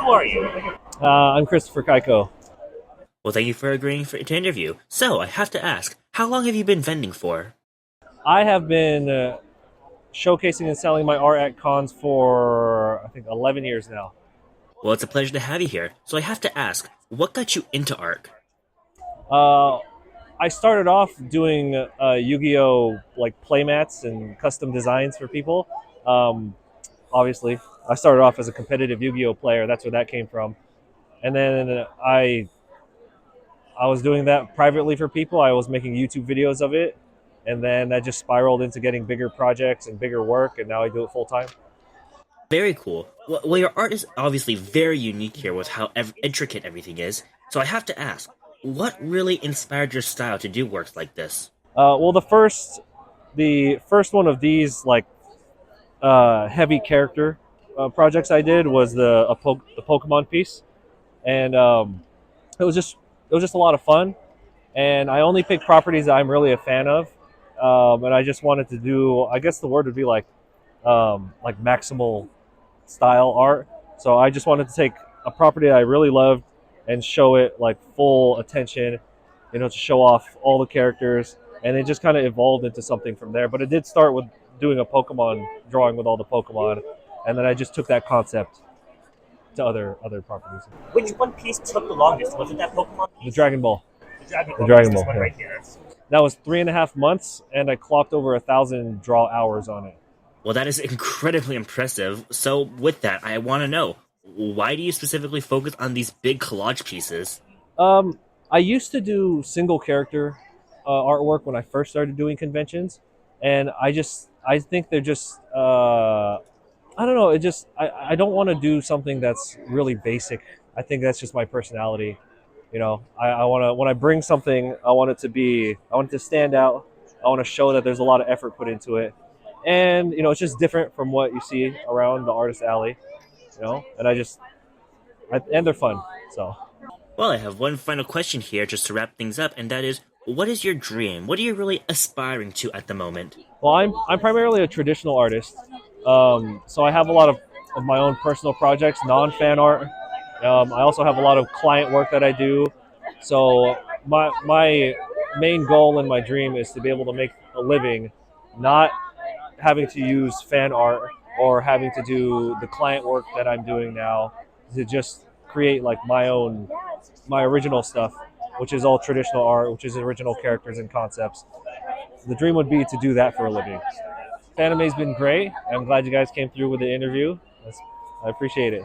Who are you? I'm Christopher Ccayco. Well, thank you for agreeing to interview. So, I have to ask, how long have you been vending for? I have been showcasing and selling my art at cons for, I think, 11 years now. Well, it's a pleasure to have you here. So, I have to ask, what got you into art? Uh, I started off doing Yu-Gi-Oh! Like playmats and custom designs for people. Um, Obviously, I started off as a competitive Yu-Gi-Oh! Player. That's where that came from. And then I was doing that privately for people. I was making YouTube videos of it. And then that just spiraled into getting bigger projects and bigger work. And now I do it full time. Very cool. Well, your art is obviously very unique here with how intricate everything is. So, I have to ask, what really inspired your style to do works like this? Well, the first one of these like heavy character projects I did was the Pokemon piece, and it was just it was just a lot of fun. And I only pick properties that I'm really a fan of, and I just wanted to do. I guess the word would be like maximal style art. So I just wanted to take a property I really loved and show it like full attention, to show off all the characters, and it just kind of evolved into something from there. But it did start with doing a Pokemon drawing with all the Pokemon, and then I just took that concept to other properties. Which one piece took the longest? Was it that Pokemon The piece? Dragon Ball, The Dragon the Ball piece, Dragon this Ball. one Yeah. right here. That was 3.5 months, and I clocked over 1,000 draw hours on it. Well, that is incredibly impressive. So, with that, I want to know, why do you specifically focus on these big collage pieces? Um, I used to do single character artwork when I first started doing conventions, and I think they're just I don't know. I don't want to do something that's really basic. I think that's just my personality. I want to when I bring something, I want it to stand out. I want to show that there's a lot of effort put into it, and it's just different from what you see around the artist alley. And and they're fun. So. Well, I have one final question here just to wrap things up, and that is, what is your dream? What are you really aspiring to at the moment? Well, I'm primarily a traditional artist, so I have a lot of my own personal projects, non-fan art. I also have a lot of client work that I do. So my main goal and my dream is to be able to make a living, not having to use fan art or having to do the client work that I'm doing now, to just create like my original stuff, which is all traditional art, which is original characters and concepts. The dream would be to do that for a living. Anime's been great. I'm glad you guys came through with the interview. I appreciate it.